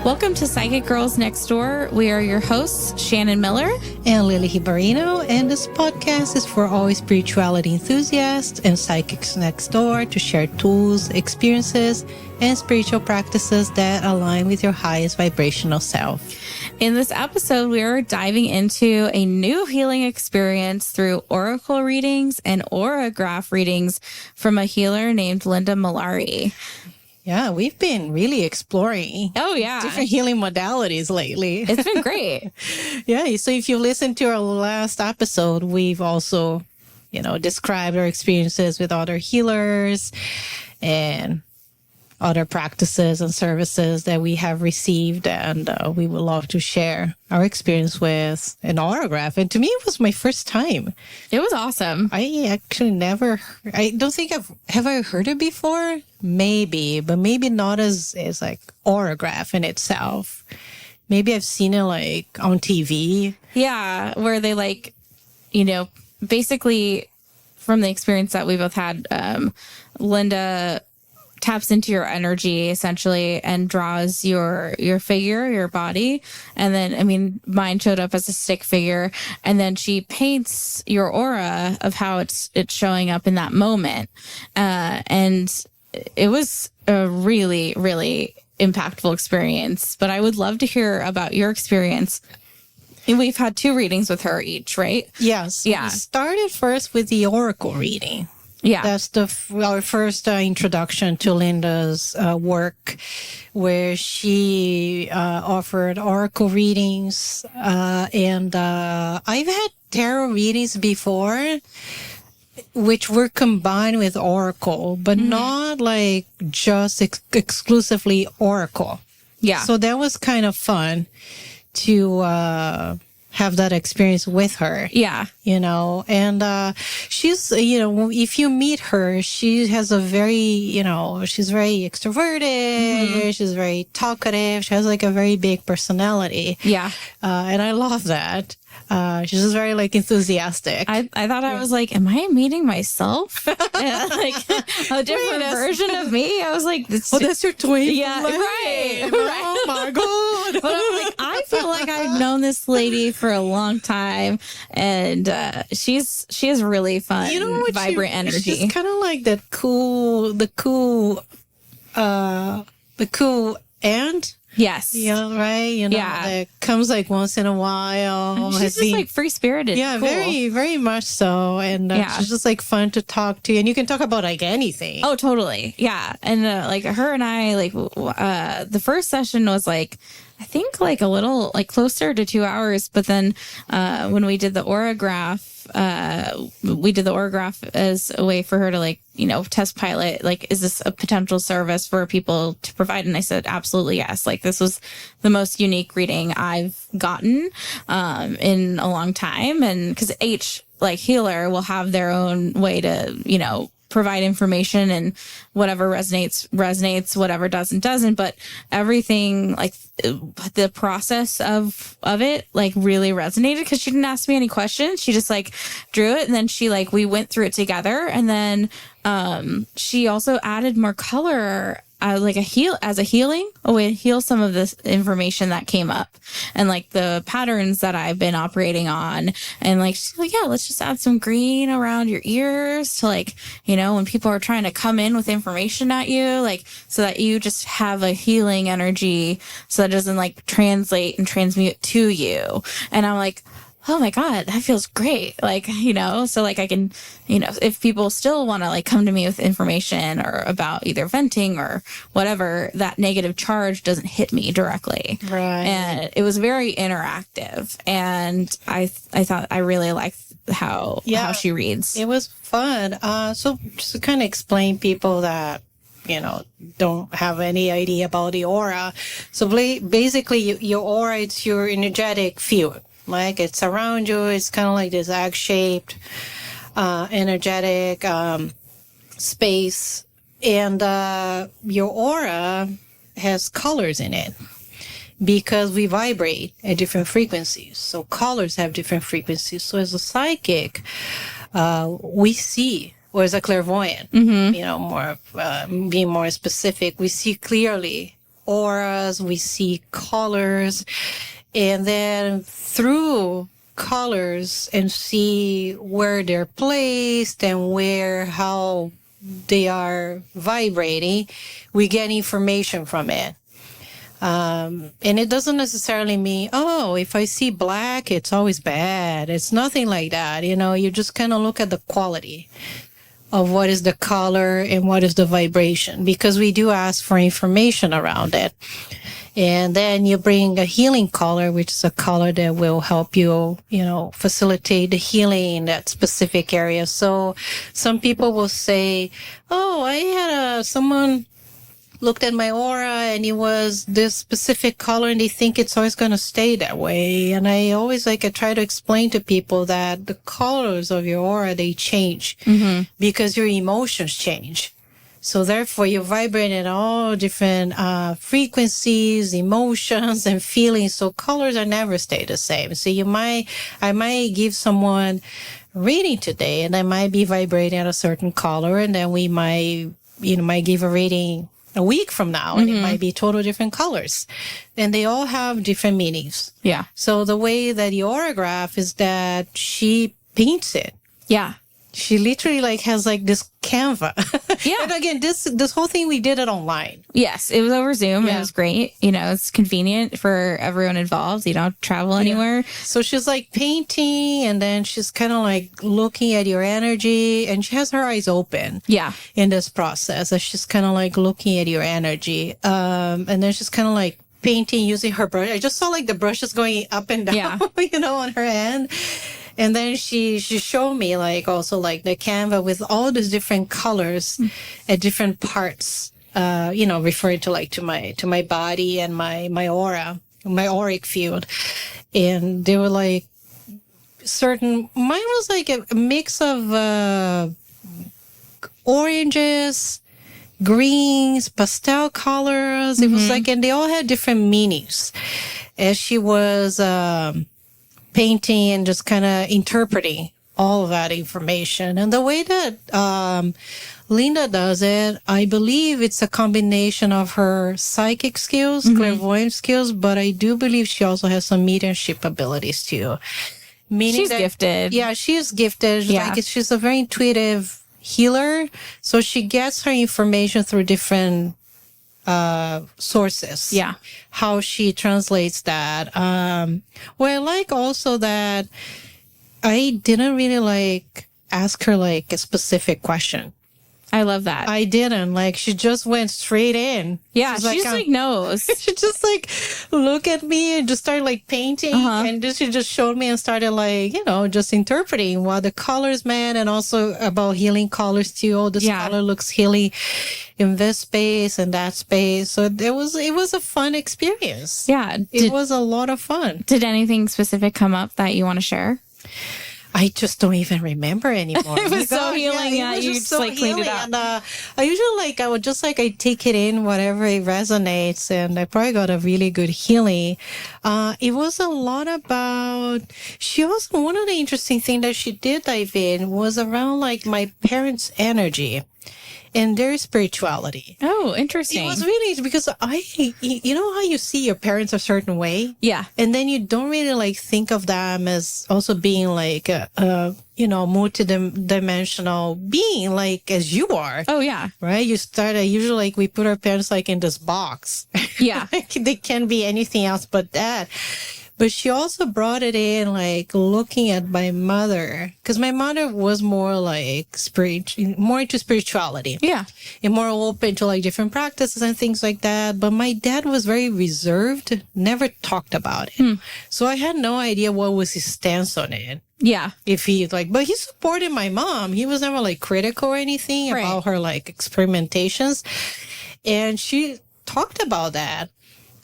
Welcome to Psychic Girls Next Door. We are your hosts, Shannon Miller and Lili, and this podcast is for all spirituality enthusiasts and psychics next door to share tools, experiences, and spiritual practices that align with your highest vibrational self. In this episode, we are diving into a new healing experience through Oracle readings and Auragraph readings from a healer named Linda Mallari. Yeah, we've been really exploring different healing modalities lately. It's been great. Yeah, so if you listen to our last episode, we've also, described our experiences with other healers and other practices and services that we have received, and we would love to share our experience with an Auragraph. And to me, it was my first time. It was awesome. I actually I don't think have I heard it before? Maybe, but maybe not as like Auragraph in itself. Maybe I've seen it like on TV. Yeah, where they basically from the experience that we both had, Linda taps into your energy essentially and draws your figure, your body. And then, mine showed up as a stick figure, and then she paints your aura of how it's showing up in that moment. And it was a really, really impactful experience, but I would love to hear about your experience. And we've had 2 readings with her each, right? Yes. Yeah. We started first with the Oracle reading. Yeah. That's our first introduction to Linda's work, where she offered Oracle readings. And I've had tarot readings before, which were combined with Oracle, but not like just exclusively Oracle. Yeah. So that was kind of fun to have that experience with her. Yeah. And she's, if you meet her, she has a very, she's very extroverted. Mm-hmm. She's very talkative. She has like a very big personality. Yeah. And I love that. She's just very enthusiastic. I thought I was like, am I meeting myself? Like a different version of me. I was like, that's your twin. Yeah, right. Oh my God. But I'm like, I feel like I've known this lady for a long time, and she has really fun, vibrant energy. She's kind of like the cool aunt. Yes. Yeah, right. That comes once in a while. She's just free-spirited. Yeah, cool. very, very much so. And she's just fun to talk to. And you can talk about anything. Oh, totally. Yeah. And her and I, the first session was I think a little closer to 2 hours. But then when we did the Auragraph, we did the Auragraph as a way for her to test pilot, is this a potential service for people to provide? And I said, absolutely yes. This was the most unique reading I've gotten in a long time. And because each healer will have their own way to, provide information, and whatever resonates, whatever doesn't. But everything, the process of it, really resonated, because she didn't ask me any questions. She just drew it, and then she we went through it together, and then she also added more color as a healing, a way to heal some of this information that came up, and the patterns that I've been operating on. And she's yeah, let's just add some green around your ears to when people are trying to come in with information at you, so that you just have a healing energy, so that it doesn't translate and transmute to you. And I'm oh my God, that feels great. So I can, if people still want to come to me with information or about either venting or whatever, that negative charge doesn't hit me directly. Right. And it was very interactive. And I thought I really liked how she reads. It was fun. So just to kind of explain people that, don't have any idea about the aura. So basically your aura, it's your energetic field. It's around you. It's kind of this egg-shaped, energetic space. And your aura has colors in it, because we vibrate at different frequencies. So colors have different frequencies. So as a psychic, we see or as a clairvoyant, more being more specific, we see clearly auras, we see colors, and then through colors and see where they're placed and how they are vibrating, we get information from it. And it doesn't necessarily mean, oh, if I see black, it's always bad. It's nothing like that. You just kind of look at the quality of what is the color and what is the vibration, because we do ask for information around it. And then you bring a healing color, which is a color that will help you, facilitate the healing in that specific area. So some people will say, oh, I had someone looked at my aura and it was this specific color and they think it's always going to stay that way. And I always I try to explain to people that the colors of your aura, they change because your emotions change. So therefore you vibrate at all different frequencies, emotions and feelings. So colors are never stay the same. So I might give someone a reading today and I might be vibrating at a certain color, and then we might give a reading a week from now, and it might be total different colors, and they all have different meanings. Yeah. So the way that the Auragraph is that she paints it. Yeah. She literally has this Canva. Yeah. And again, this whole thing, we did it online. Yes. It was over Zoom. Yeah. It was great. It's convenient for everyone involved. You don't travel anywhere. So she's painting, and then she's kind of looking at your energy, and she has her eyes open. Yeah. In this process, as she's kind of looking at your energy. And then she's kind of painting using her brush. I just saw the brushes going up and down, Yeah. On her hand. And then she showed me also the Canva with all these different colors at different parts, referring to my body and my aura, my auric field. And they were certain, mine was a mix of oranges, greens, pastel colors. It was and they all had different meanings as she was painting and just kind of interpreting all of that information. And the way that Linda does it, I believe it's a combination of her psychic skills, clairvoyant skills, but I do believe she also has some mediumship abilities too. Meaning she's gifted. Yeah, she is gifted. Yeah. She's a very intuitive healer. So she gets her information through different sources. Yeah. How she translates that. Well, I like also that I didn't really ask her a specific question. I love that. I didn't. She just went straight in. Yeah, she just knows. She just look at me and just started painting, and she just showed me and started just interpreting what the colors meant, and also about healing colors too. Oh, this color looks healing in this space and that space. So it was a fun experience. Yeah, it was a lot of fun. Did anything specific come up that you want to share? I just don't even remember anymore. It was so healing. Yeah, you just cleaned it up. And I usually I would just I take it in, whatever it resonates, and I probably got a really good healing. It was a lot about, she also, one of the interesting things that she did dive in was around my parents' energy and their spirituality. Oh, interesting. It was really, because you know how you see your parents a certain way? Yeah. And then you don't really think of them as also being a multi-dimensional being, as you are. Oh, yeah. Right? You start, usually we put our parents in this box. Yeah. They can't be anything else but that. But she also brought it in, looking at my mother, because my mother was more more into spirituality. Yeah. And more open to different practices and things like that. But my dad was very reserved, never talked about it. So I had no idea what was his stance on it. Yeah. If he but he supported my mom. He was never critical or anything about her experimentations. And she talked about that,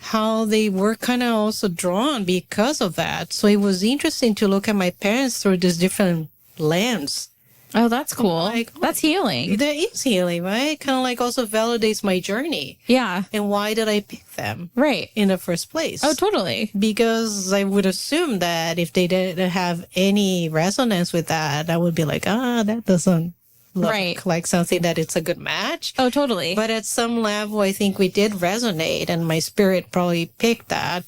how they were kind of also drawn because of that. So it was interesting to look at my parents through this different lens. Oh, that's cool. That's healing. That is healing, right? Kind of also validates my journey. Yeah. And why did I pick them? Right. In the first place. Oh, totally. Because I would assume that if they didn't have any resonance with that, I would be that doesn't look Right. like something that it's a good match. Oh, totally. But at some level, I think we did resonate, and my spirit probably picked that.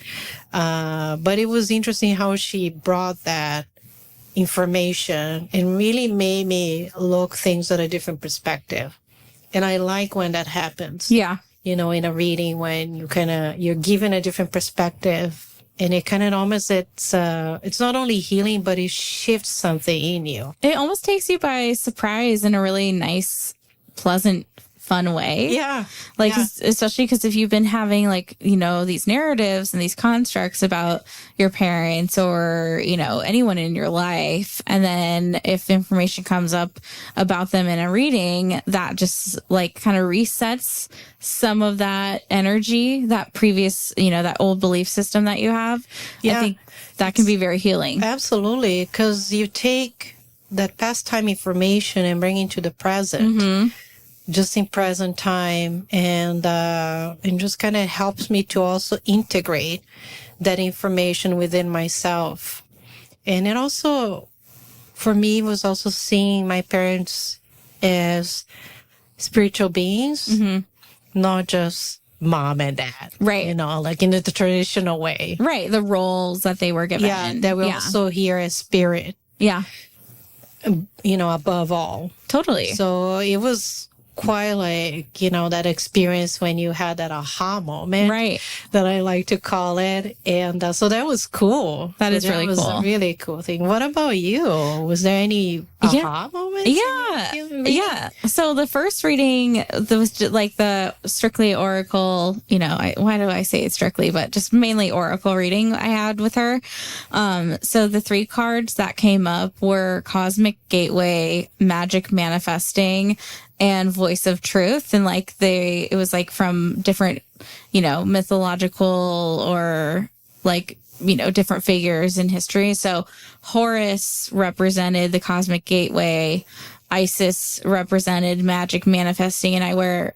But it was interesting how she brought that information and really made me look things at a different perspective. And I like when that happens. Yeah. You know, in a reading, when you're given a different perspective, and it kind of almost, it's not only healing, but it shifts something in you. It almost takes you by surprise in a really nice, pleasant, fun way. Yeah. Like, Yeah. especially because if you've been having, like, you know, these narratives and these constructs about your parents or, you know, anyone in your life, and then if information comes up about them in a reading, that just like kind of resets some of that energy, that previous, you know, that old belief system that you have. Yeah. I think that can be very healing. Absolutely. Because you take that past time information and bring it to the present. Just in present time, and just kind of helps me to also integrate that information within myself. And it also, for me, was also seeing my parents as spiritual beings, not just mom and dad. Right. You know, like in the traditional way. Right. The roles that they were given. Yeah, that we're also here as spirit, Yeah. you know, above all. Totally. So it was quite like, you know, that experience when you had that aha moment, Right. that I like to call it. And so that was cool. That is really was cool. a really cool thing. What about you? Was there any aha moments? Yeah. So the first reading, there was just like the strictly oracle, you know, why do I say it strictly, but just mainly oracle reading I had with her. So the 3 cards that came up were Cosmic Gateway, Magic Manifesting, and Voice of Truth. And like it was like from different, you know, mythological or like, you know, different figures in history. So Horus represented the Cosmic Gateway, Isis represented magic manifesting, and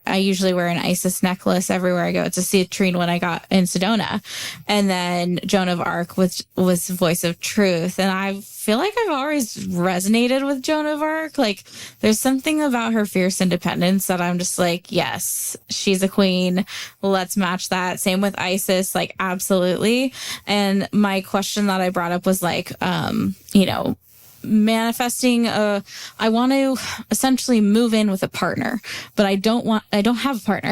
I usually wear an Isis necklace everywhere I go. It's a citrine one I got in Sedona. And then Joan of Arc was Voice of Truth. And I feel like I've always resonated with Joan of Arc. Like, there's something about her fierce independence that I'm just like, yes, she's a queen. Let's match that. Same with Isis, like, absolutely. And my question that I brought up was like, you know, manifesting I want to essentially move in with a partner, but I don't have a partner.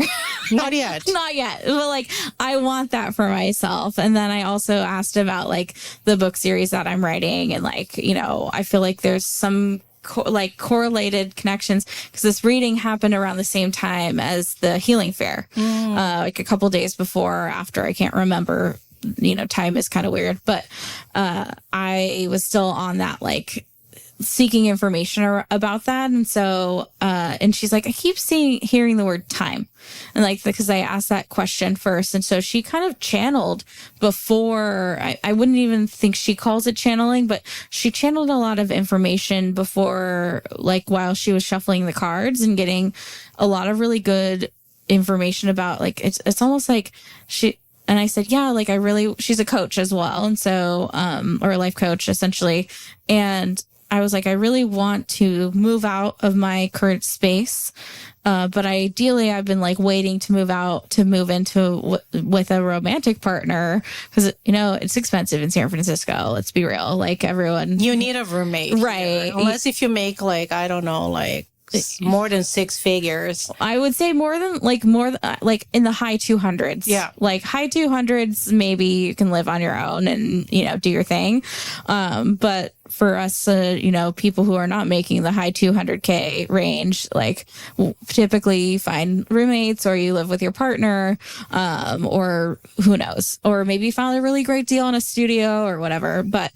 Not yet. Not yet. But like, I want that for myself. And then I also asked about like the book series that I'm writing, and like, you know, I feel like there's some correlated connections, because this reading happened around the same time as the healing fair, like a couple days before or after, I can't remember. You know, time is kind of weird, but I was still on that, like, seeking information about that. And so, and she's like, I keep hearing the word time. And like, because I asked that question first. And so she kind of channeled before, I wouldn't even think she calls it channeling, but she channeled a lot of information before, like, while she was shuffling the cards and getting a lot of really good information about, like, it's almost like and I said, yeah, like, she's a coach as well. And so, or a life coach essentially. And I was like, I really want to move out of my current space. But ideally I've been like waiting to move into with a romantic partner, because, you know, it's expensive in San Francisco. Let's be real. Like, everyone. You need a roommate. Right. Unless if you make like, I don't know, like more than 6 figures. I would say more than like in the high 200s. Yeah. Like high 200s, maybe you can live on your own and, you know, do your thing. But for us, you know, people who are not making the high 200K range, like, typically you find roommates or you live with your partner, or who knows, or maybe you found a really great deal in a studio or whatever. But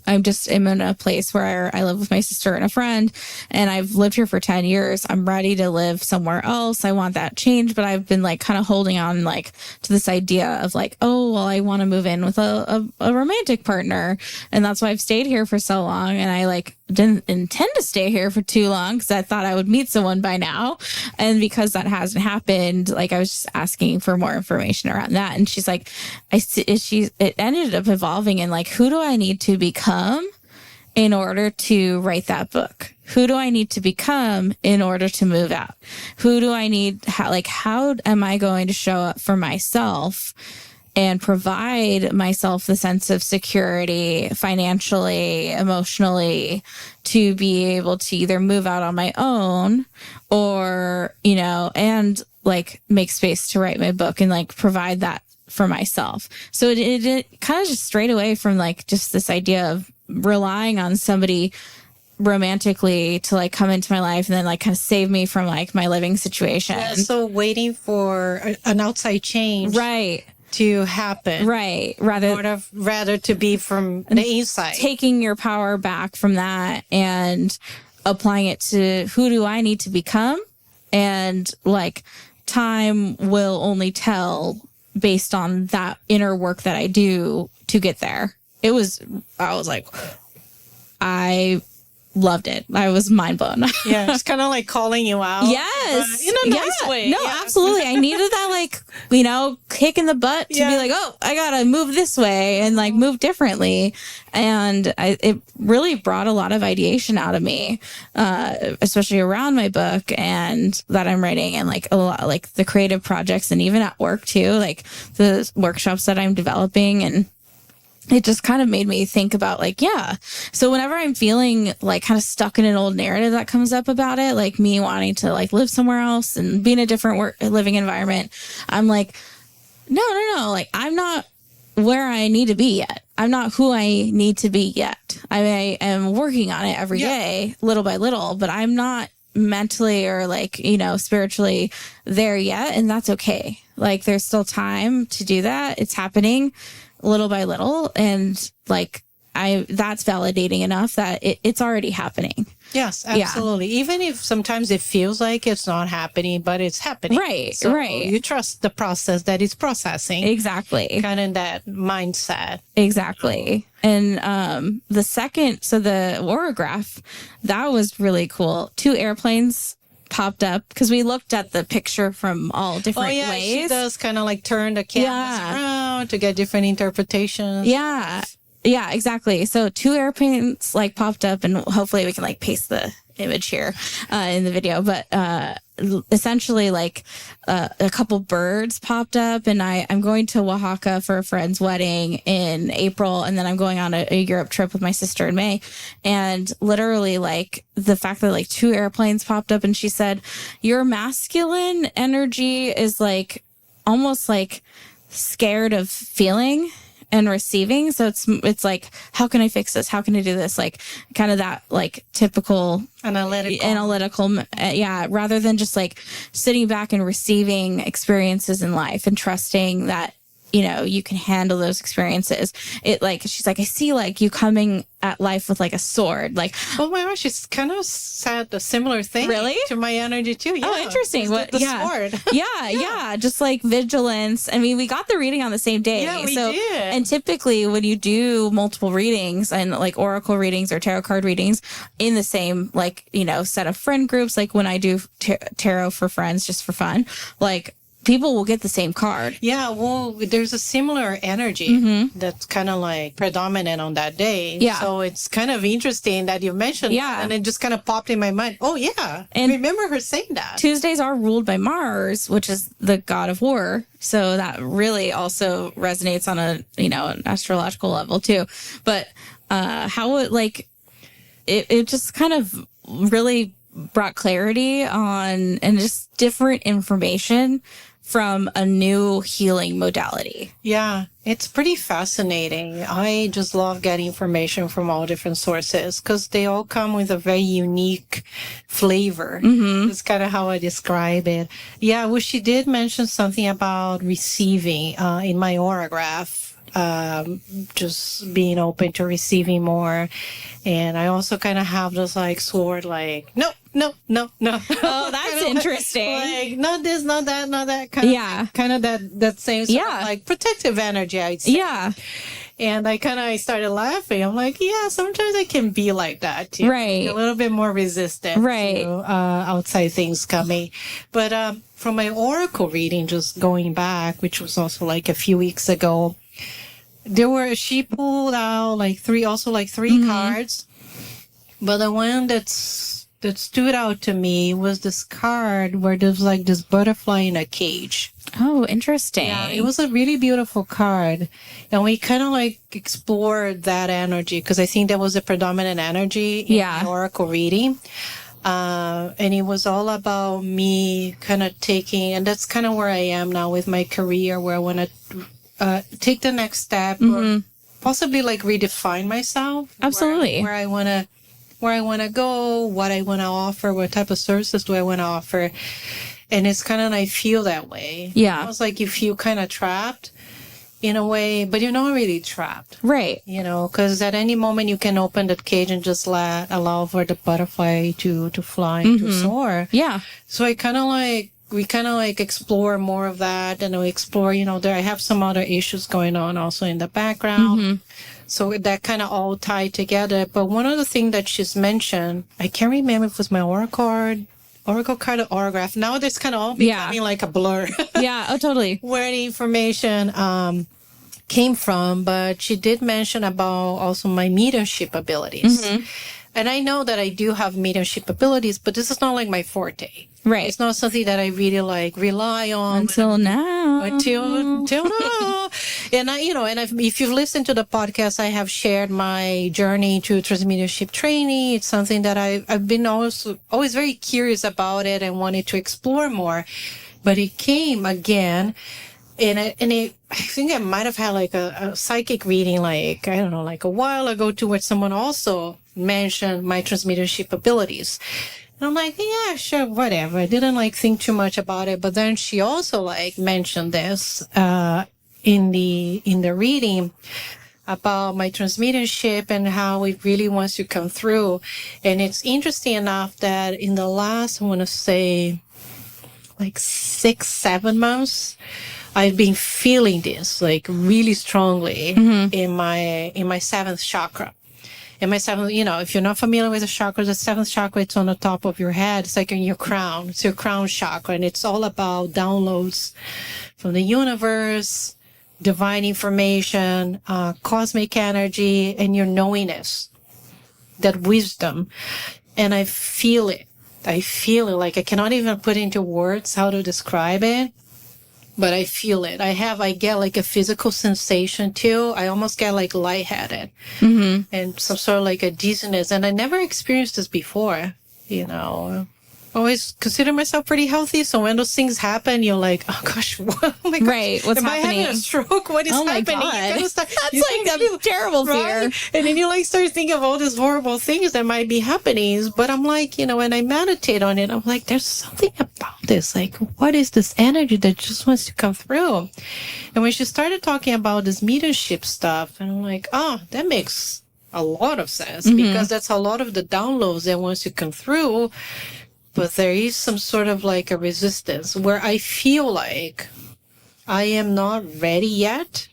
I'm in a place where I live with my sister and a friend, and I've lived here for 10 years. I'm ready to live somewhere else. I want that change, but I've been like kind of holding on like to this idea of like, oh, well, I want to move in with a romantic partner. And that's why I've stayed here for so long. And I like didn't intend to stay here for too long, because I thought I would meet someone by now. And because that hasn't happened, like, I was just asking for more information around that. And she's like, it ended up evolving in like, who do I need to become in order to write that book? who do I need to become in order to move out? Who do I need? How am I going to show up for myself and provide myself the sense of security financially, emotionally, to be able to either move out on my own or, and like make space to write my book and like provide that for myself. So it kind of just strayed away from like just this idea of relying on somebody romantically to like come into my life and then like kind of save me from like my living situation. Yeah, so waiting for an outside change. Right. To happen. Right. Rather to be from the inside. Taking your power back from that and applying it to who do I need to become? And like time will only tell based on that inner work that I do to get there. I was like, I loved it. I was mind blown. Yeah, it's kind of like calling you out. Yes. In a nice way. No, yeah. Absolutely. I needed that, like, kick in the butt to be like, oh, I got to move this way and like move differently. And it really brought a lot of ideation out of me, especially around my book and that I'm writing and like a lot, like the creative projects and even at work too, like the workshops that I'm developing. And it just kind of made me think about like, yeah. So whenever I'm feeling like kind of stuck in an old narrative that comes up about it, like me wanting to like live somewhere else and be in a different living environment, I'm like, no. Like I'm not where I need to be yet. I'm not who I need to be yet. I am working on it every day, little by little, but I'm not mentally or like, spiritually there yet. And that's okay. Like there's still time to do that. It's happening little by little. And like, that's validating enough that it's already happening. Yes, absolutely. Yeah. Even if sometimes it feels like it's not happening, but it's happening. Right, so right. You trust the process that it's processing. Exactly. Kind of that mindset. Exactly. And the Auragraph, that was really cool. 2 airplanes popped up because we looked at the picture from all different ways. She does kind of like turn the canvas around to get different interpretations. Yeah, exactly. So 2 airplanes like popped up, and hopefully we can like paste the image here in the video. But essentially, like a couple birds popped up, and I'm going to Oaxaca for a friend's wedding in April, and then I'm going on a Europe trip with my sister in May. And literally, like the fact that like 2 airplanes popped up, and she said, "Your masculine energy is like almost like scared of feeling and receiving. So it's like, how can I fix this? How can I do this? Like kind of that like typical analytical. Rather than just like sitting back and receiving experiences in life and trusting that, you can handle those experiences. She's like, I see like you coming at life with like a sword. Like, oh my gosh, it's kind of said a similar thing. Really? To my energy too. Yeah. Oh, interesting. What the sword? Yeah. Just like vigilance. I mean, we got the reading on the same day. Yeah, we did. And typically when you do multiple readings and like oracle readings or tarot card readings in the same like, set of friend groups, like when I do tarot for friends just for fun, like people will get the same card. Yeah, well, there's a similar energy that's kind of like predominant on that day. Yeah. So it's kind of interesting that you mentioned that, and it just kind of popped in my mind. Oh, yeah. And I remember her saying that. Tuesdays are ruled by Mars, which is the god of war. So that really also resonates on an astrological level too. But how it like, it just kind of really brought clarity on and just different information from a new healing modality. Yeah, it's pretty fascinating. I just love getting information from all different sources because they all come with a very unique flavor. That's kind of how I describe it. Yeah, well, she did mention something about receiving in my Auragraph. Just being open to receiving more. And I also kind of have this like sword, like, no. Oh, that's interesting. Like, not this, not that, not that. Kind of that same sort of like protective energy, I'd say. Yeah. And I started laughing. I'm like, yeah, sometimes I can be like that too. Right. A little bit more resistant to outside things coming. But from my oracle reading, just going back, which was also like a few weeks ago, she pulled out like 3 cards, but the one that's that stood out to me was this card where there's like this butterfly in a cage. Oh, interesting. Yeah, it was a really beautiful card. And we kind of like explored that energy because I think that was a predominant energy in the oracle reading. And it was all about me kind of taking, and that's kind of where I am now with my career, where I want to take the next step or possibly like redefine myself. Absolutely. Where I want to go, what I want to offer, what type of services do I want to offer. And it's kind of, I feel that way. Yeah. It's like you feel kind of trapped in a way, but you're not really trapped. Right. You know, because at any moment you can open that cage and just allow for the butterfly to fly, to soar. Yeah. So we kind of explore more of that, and we explore, you know, I have some other issues going on also in the background. So that kind of all tied together. But one of the things that she's mentioned, I can't remember if it was my oracle card or Auragraph. Now that's kind of all becoming like a blur. Yeah. Oh, totally. Where the information came from, but she did mention about also my mediumship abilities. And I know that I do have mediumship abilities, but this is not like my forte. Right. It's not something that I really like rely on. Until now. Until now. And if you've listened to the podcast, I have shared my journey to transmediumship training. It's something that I've been always very curious about it and wanted to explore more. But it came again. And I think I might have had like a psychic reading, like, I don't know, like a while ago to where someone also mentioned my transmediumship abilities. And I'm like, yeah, sure, whatever. I didn't like think too much about it. But then she also like mentioned this, in the reading about my transmediumship and how it really wants to come through. And it's interesting enough that in the last, I want to say like 6-7 months, I've been feeling this like really strongly in my seventh chakra. In my seventh, you know, if you're not familiar with the chakras, the seventh chakra, it's on the top of your head. It's like in your crown. It's your crown chakra. And it's all about downloads from the universe, divine information, cosmic energy, and your knowingness, that wisdom. And I feel it. I feel it. Like I cannot even put into words how to describe it. But I feel it. I get like a physical sensation too. I almost get like lightheaded and some sort of like a dizziness. And I never experienced this before, you know. I always consider myself pretty healthy. So when those things happen, you're like, oh gosh, oh my gosh. Right. What's happening? Am I having a stroke? What is happening? That's like a terrible fear. And then you like start thinking of all these horrible things that might be happening. But I'm like, you know, when I meditate on it, I'm like, there's something about this. Like, what is this energy that just wants to come through? And when she started talking about this mediumship stuff, and I'm like, oh, that makes a lot of sense because that's a lot of the downloads that wants to come through. But there is some sort of like a resistance where I feel like I am not ready yet,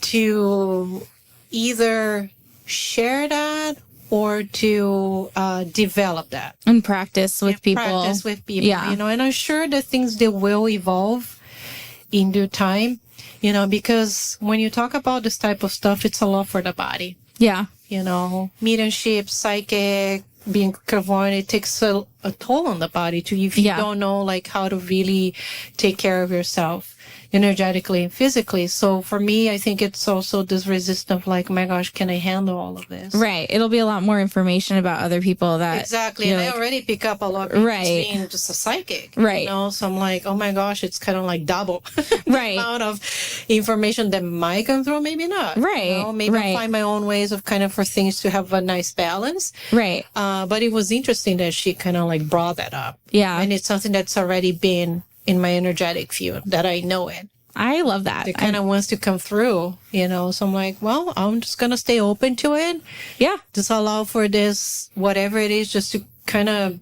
to either share that or to develop that. And practice with people. Yeah. You know, and I'm sure that things, they will evolve in due time, you know, because when you talk about this type of stuff, it's a lot for the body. Yeah. You know, mediumship, psychic, being clairvoyant, it takes a toll on the body too if you don't know like how to really take care of yourself energetically and physically. So for me, I think it's also this resistance of like, oh my gosh, can I handle all of this? Right. It'll be a lot more information about other people that exactly. And like, I already pick up a lot of being just a psychic. Right. You know, so I'm like, oh my gosh, it's kind of like double right. amount of information that might come through, maybe not. Right. You know, maybe I'll find my own ways of kind of for things to have a nice balance. Right. But it was interesting that she kind of like brought that up. Yeah. And it's something that's already been in my energetic field that I know it. I love that. It kind of wants to come through, you know. So I'm like, well, I'm just going to stay open to it. Yeah. Just allow for this, whatever it is, just to kind of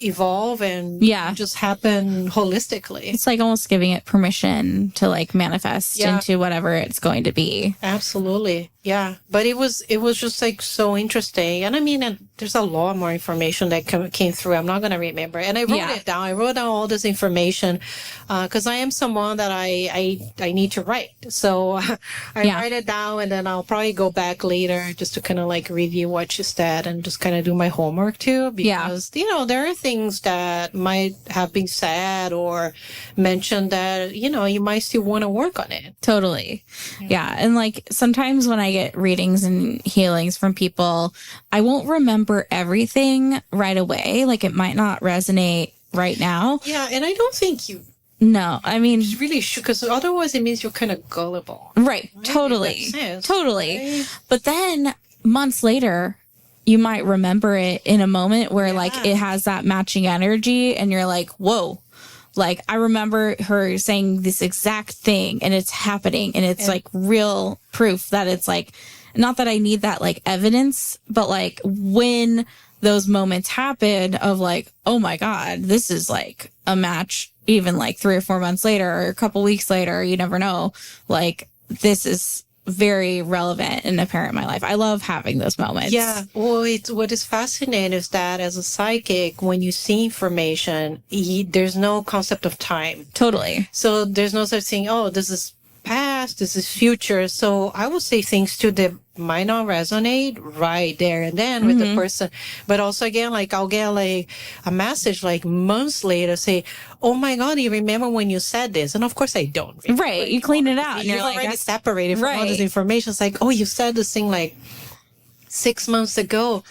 evolve and just happen holistically. It's like almost giving it permission to like manifest into whatever it's going to be. Absolutely. Yeah, but it was just like so interesting, and I mean, and there's a lot more information that came through. I'm not gonna remember, and I wrote it down. I wrote down all this information because I am someone that I need to write. So I write it down, and then I'll probably go back later just to kind of like review what you said and just kind of do my homework too. Because you know, there are things that might have been said or mentioned that you know you might still want to work on it. Totally. Yeah. And like sometimes when I get readings and healings from people, I won't remember everything right away. Like it might not resonate right now. Yeah. And I don't think you No, I mean, really should, because otherwise it means you're kind of gullible. Right. Totally. Totally. Right? But then months later, you might remember it in a moment where like it has that matching energy and you're like, whoa. Like, I remember her saying this exact thing and it's happening and it's like real proof that it's like, not that I need that like evidence, but like when those moments happen of like, oh my God, this is like a match, even like 3 or 4 months later or a couple weeks later, you never know. Like, this is very relevant and apparent in my life. I love having those moments. Yeah. Well, what is fascinating is that as a psychic, when you see information, there's no concept of time. Totally. So there's no such thing, oh, this is past, this is future. So I would say things too that might not resonate right there and then with the person. But also again, like I'll get like a message like months later say, oh my God, you remember when you said this? And of course I don't. Remember. Right. You clean it out. And you're like, already separated from all this information. It's like, oh, you said this thing like 6 months ago.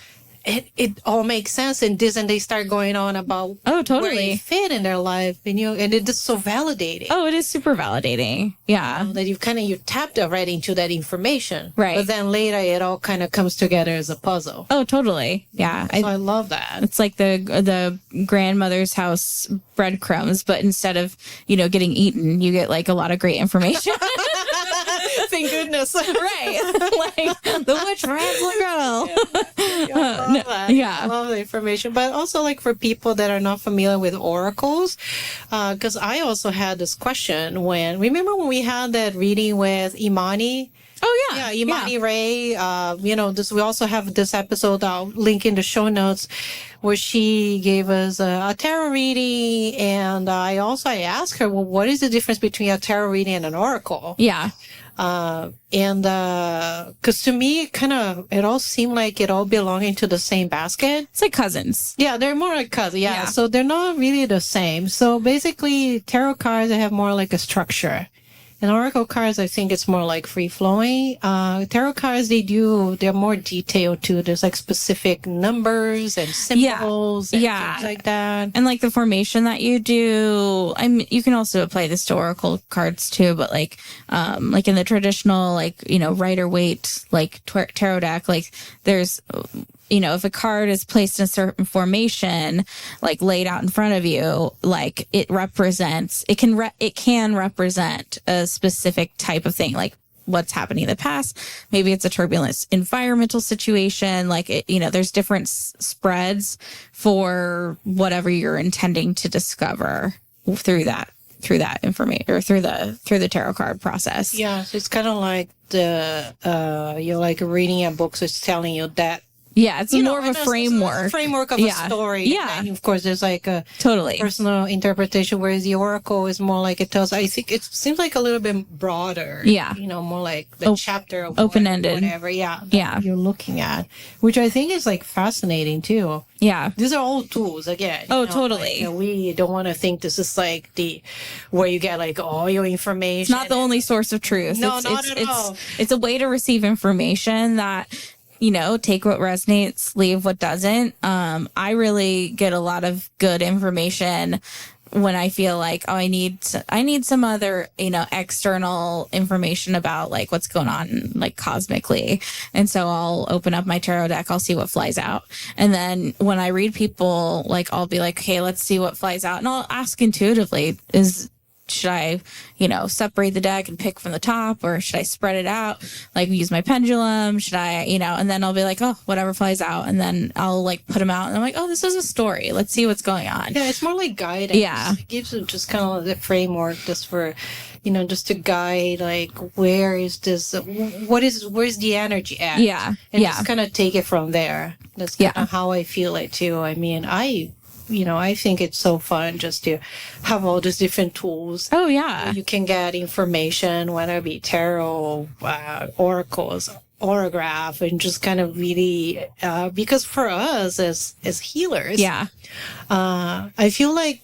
It all makes sense, and they start going on about where they fit in their life, and it is so validating. Oh, it is super validating. Yeah, that you tapped already into that information, right? But then later, it all kind of comes together as a puzzle. Oh, totally. Yeah, so I love that. It's like the grandmother's house breadcrumbs, but instead of getting eaten, you get like a lot of great information. Thank goodness. Right. Like the witch from Hansel and Gretel. I love the information. But also like for people that are not familiar with oracles, because I also had this question remember when we had that reading with Imani? Oh yeah. Yeah, Imani Ray. We also have this episode, I'll link in the show notes, where she gave us a tarot reading, and I asked her, well, what is the difference between a tarot reading and an oracle? Yeah. Because to me, it all seemed like it all belonging to the same basket. It's like cousins. Yeah, they're more like cousins. Yeah. So they're not really the same. So basically, tarot cards, they have more like a structure. And oracle cards, I think it's more like free flowing. Tarot cards, they're more detailed too. There's like specific numbers and symbols and things like that. And like the formation that you do, you can also apply this to oracle cards too, but like in the traditional, Rider-Waite, tarot deck, like there's, if a card is placed in a certain formation, like laid out in front of you, like it can represent a specific type of thing, like what's happening in the past. Maybe it's a turbulent environmental situation. Like there's different spreads for whatever you're intending to discover through that information or through the tarot card process. Yeah, so it's kind of like you're like reading a book, so it's telling you that. Yeah, it's more of a framework. A framework of a story. Yeah. And of course, there's like a totally personal interpretation, whereas the oracle is more like I think it seems like a little bit broader. Yeah. More like the chapter of open-ended. Whatever. Yeah. You're looking at, which I think is like fascinating too. Yeah. These are all tools again. Oh, totally. We don't want to think this is like where you get like all your information. It's not the only source of truth. No, not at all. It's a way to receive information that, take what resonates, leave what doesn't. I really get a lot of good information when I feel like, I need some other, external information about like what's going on, like cosmically. And so I'll open up my tarot deck. I'll see what flies out. And then when I read people, like, I'll be like, okay, let's see what flies out. And I'll ask intuitively, is should I, separate the deck and pick from the top, or should I spread it out? Like use my pendulum? Should I, and then I'll be like, oh, whatever flies out. And then I'll like put them out and I'm like, oh, this is a story. Let's see what's going on. Yeah, it's more like guidance. Yeah. It gives you just kind of the framework just for, just to guide, like, where is this, where's the energy at? Yeah. And just kind of take it from there. That's kind Yeah. of how I feel it too. I mean, I think it's so fun just to have all these different tools. Oh, yeah. You can get information, whether it be tarot, oracles, Auragraph, and just kind of really, because for us as healers, Yeah. I feel like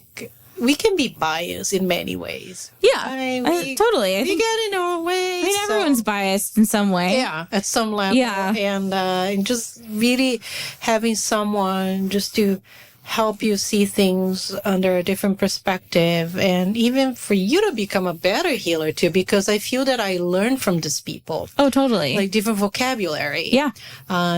we can be biased in many ways. Yeah. Totally. We get in our way. I mean, everyone's biased in some way. Yeah, at some level. Yeah. And just really having someone just to help you see things under a different perspective, and even for you to become a better healer too, because I feel that I learn from these people. Oh, totally. Like different vocabulary. Yeah.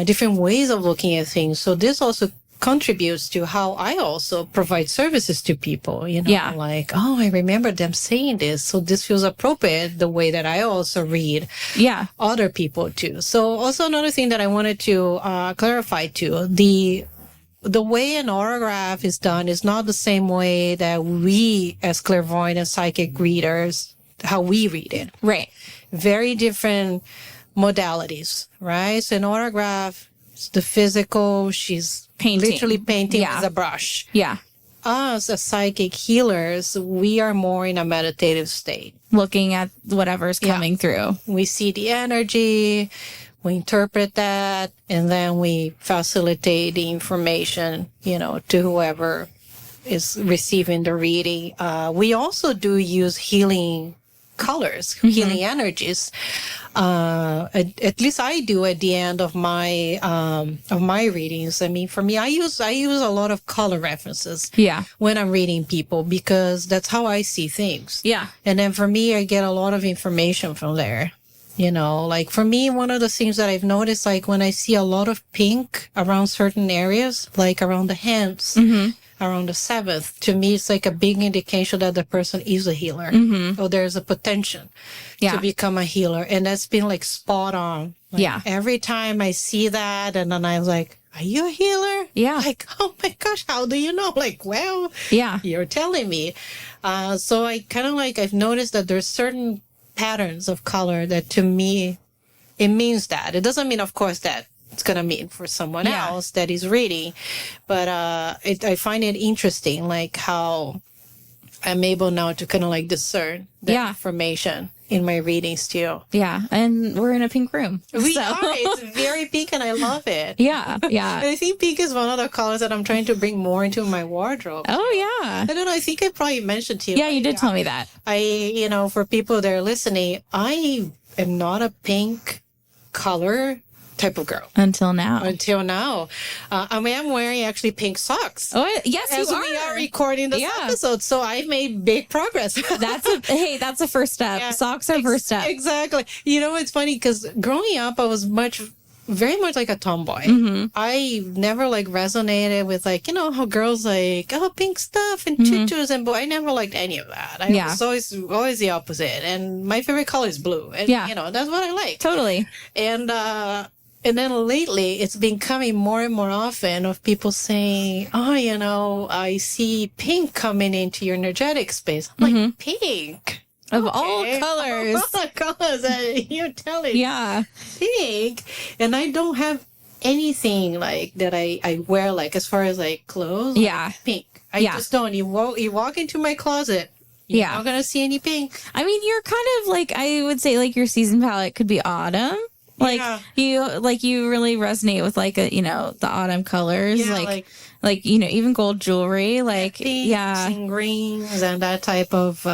Different ways of looking at things. So this also contributes to how I also provide services to people, Yeah. like, oh, I remember them saying this, so this feels appropriate the way that I also read Yeah. other people too. So also another thing that I wanted to clarify too, the way an aurograph is done is not the same way that we as clairvoyant and psychic readers, how we read it. Right. Very different modalities, right? So an aurograph, it's the physical, she's Painting. literally painting Yeah. with a brush. Yeah. Us as psychic healers, we are more in a meditative state. Looking at whatever's coming through. We see the energy, we interpret that, and then we facilitate the information, to whoever is receiving the reading. We also do use healing colors, healing energies. At least I do at the end of my readings. I mean, for me, I use a lot of color references. Yeah. When I'm reading people, because that's how I see things. Yeah. And then for me, I get a lot of information from there. Like for me, one of the things that I've noticed, like when I see a lot of pink around certain areas, like around the hands, around the seventh, to me, it's like a big indication that the person is a healer, or there's a potential to become a healer. And that's been like spot on. Like, Yeah. every time I see that, and then I was like, are you a healer? Yeah. Like, oh my gosh, how do you know? Like, well, Yeah. you're telling me. So I kind of like, I've noticed that there's certain patterns of color that to me, it means that. It doesn't mean, of course, that it's going to mean for someone Yeah. else that is reading. But I find it interesting, like how I'm able now to kind of like discern the Yeah. information in my readings too. Yeah. And we're in a pink room. We so. are. It's very pink and I love it. Yeah. Yeah. And I think pink is one of the colors that I'm trying to bring more into my wardrobe. Oh, yeah. I don't know. I think I probably mentioned to you. Yeah, you did tell me that. For people that are listening, I am not a pink color type of girl Until now. until now. I mean, I'm wearing actually pink socks. Oh, yes, As you we are are. recording this Yeah. episode, so I've made big progress. That's a first step. Yeah. Socks are first step. Exactly. It's funny because growing up, I was very much like a tomboy. I never like resonated with like, how girls like, oh, pink stuff and tutus and I never liked any of that. I Yeah. was always the opposite. And my favorite color is blue. And, Yeah. that's what I like. Totally. And then lately, it's been coming more and more often of people saying, oh, I see pink coming into your energetic space. I'm like, pink? Of all Okay. colors. Of all colors. You're telling me Yeah. pink. And I don't have anything like that I wear, like as far as like clothes. Yeah. Like, pink. I Yeah. just don't. You walk into my closet. You're Yeah. not going to see any pink. I mean, you're kind of like, I would say like your season palette could be autumn. Like Yeah. you really resonate with like the autumn colors, Yeah, like even gold jewelry, like pinks and greens and that type of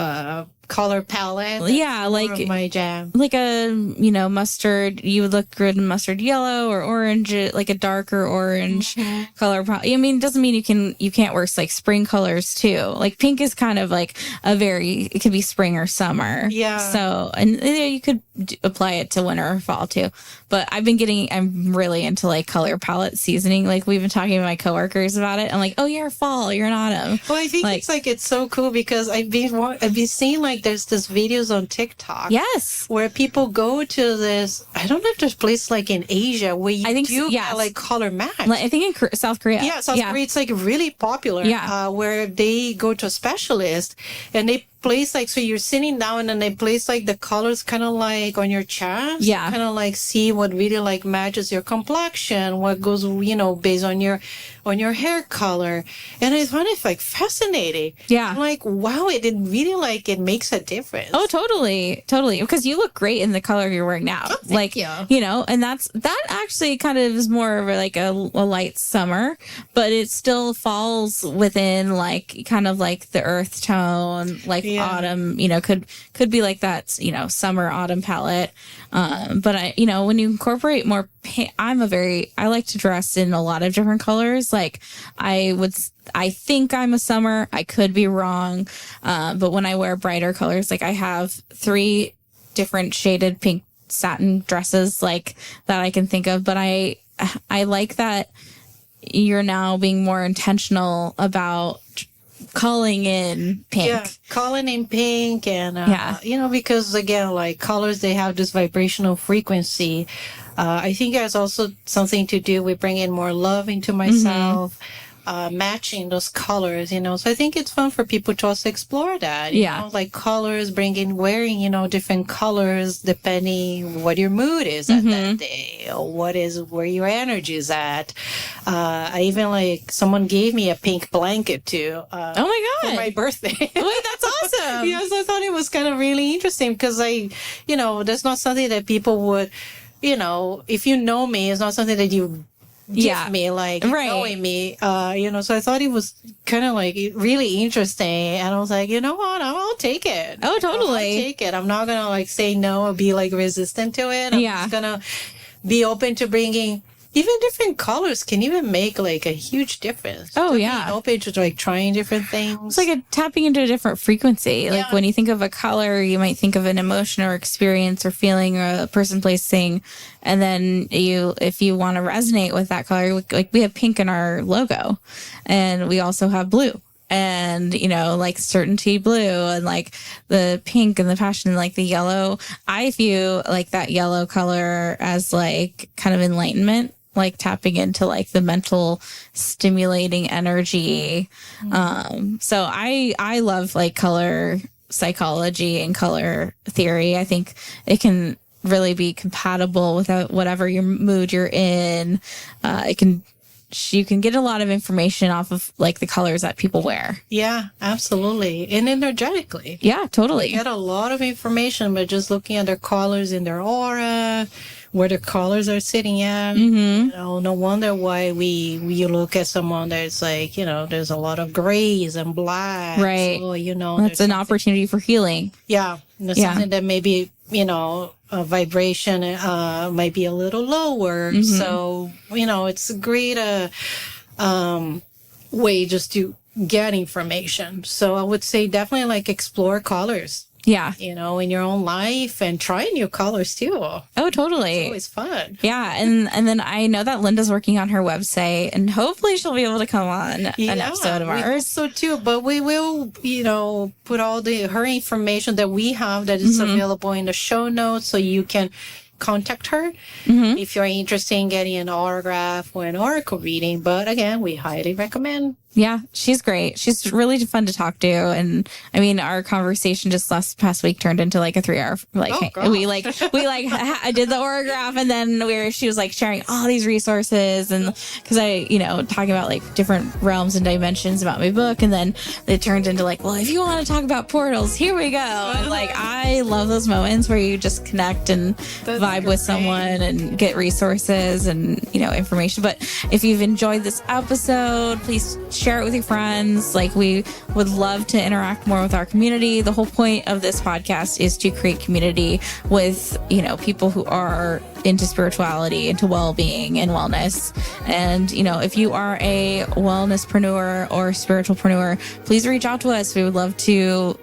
color palette. Yeah, More of my jam. like a, mustard. You would look good in mustard yellow or orange, like a darker orange color. I mean, it doesn't mean you can't wear like spring colors too. Like pink is kind of like it could be spring or summer. Yeah. So, and you could apply it to winter or fall too. But I'm really into like color palette seasoning. Like we've been talking to my coworkers about it. I'm like, oh, you're fall, you're an autumn. Well, I think it's so cool because I've been seeing like there's this videos on TikTok. Yes. Where people go to this, I don't know if there's place like in Asia where you yes. like color match. I think in South Korea. Yeah, South Korea, it's like really popular. Yeah. Where they go to a specialist and they place like, so you're sitting down and they place like the colors kind of like on your chest. Yeah. Kind of like see what really like matches your complexion, what goes, based on your hair color. And I find it like fascinating. Yeah. I'm like, wow, it really like, it makes a difference. Oh, totally. Totally. Because you look great in the color you're wearing now. Oh, thank you. And that actually kind of is more of like a light summer, but it still falls within like kind of like the earth tone, like autumn, could be like that, summer, autumn palette. But when you incorporate more I like to dress in a lot of different colors. Like I think I'm a summer. I could be wrong. But when I wear brighter colors, like I have 3 different shaded pink satin dresses like that I can think of. But I like that you're now being more intentional about calling in pink. Yeah, calling in pink and, because again, like colors, they have this vibrational frequency. I think there's also something to do with bringing more love into myself, matching those colors, So I think it's fun for people to also explore that, like colors, wearing, different colors depending what your mood is at that day or where your energy is at. I even like someone gave me a pink blanket too. Oh my God. For my birthday. Wait, that's awesome. Yes, I thought it was kind of really interesting because that's not something that people would, if you know me, it's not something that you give me, like knowing me, so I thought it was kind of like really interesting. And I was like, you know what? I'll take it. Oh, totally. I'll take it. I'm not going to like say no or be like resistant to it. I'm just going to be open to bringing even different colors can even make like a huge difference. Oh, yeah. Being open to like trying different things. It's like tapping into a different frequency. Like when you think of a color, you might think of an emotion or experience or feeling or a person, place, thing. And then if you want to resonate with that color, like we have pink in our logo and we also have blue. And, like certainty blue and like the pink and the passion and like the yellow. I view like that yellow color as like kind of enlightenment, like tapping into like the mental stimulating energy. So I love like color psychology and color theory. I think it can really be compatible with whatever your mood you're in. You can get a lot of information off of like the colors that people wear. Yeah, absolutely. And energetically. Yeah, totally. You get a lot of information by just looking at their colors in their aura, where their colors are sitting at. No wonder why you look at someone that's like, there's a lot of grays and blacks. Right. So, that's an opportunity for healing. Yeah. There's something that maybe, a vibration might be a little lower. So, it's a great way just to get information. So I would say definitely like explore colors. Yeah. In your own life and try new colors too. Oh, totally. It's always fun. Yeah. And then I know that Linda's working on her website and hopefully she'll be able to come on an episode of ours. So too, but we will, put all her information that we have that is available in the show notes so you can contact her if you're interested in getting an Auragraph or an Oracle reading. But again, we highly recommend. Yeah, she's great. She's really fun to talk to. And I mean, our conversation just last past week turned into like a 3-hour, I did the Auragraph and then she was like sharing all these resources and cause I, talking about like different realms and dimensions about my book. And then it turned into like, well, if you want to talk about portals, here we go. And like, I love those moments where you just connect and vibe with someone and get resources and, information. But if you've enjoyed this episode, please share it with your friends. Like, we would love to interact more with our community. The whole point of this podcast is to create community with, people who are into spirituality, into well-being and wellness. And, if you are a wellnesspreneur or spiritualpreneur, please reach out to us. We would love to,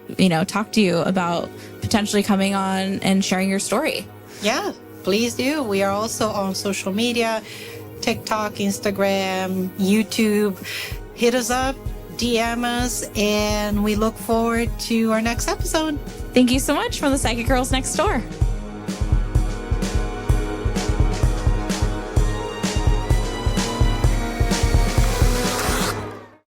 talk to you about potentially coming on and sharing your story. Yeah, please do. We are also on social media, TikTok, Instagram, YouTube. Hit us up, DM us, and we look forward to our next episode. Thank you so much from the Psychic Girls Next Door.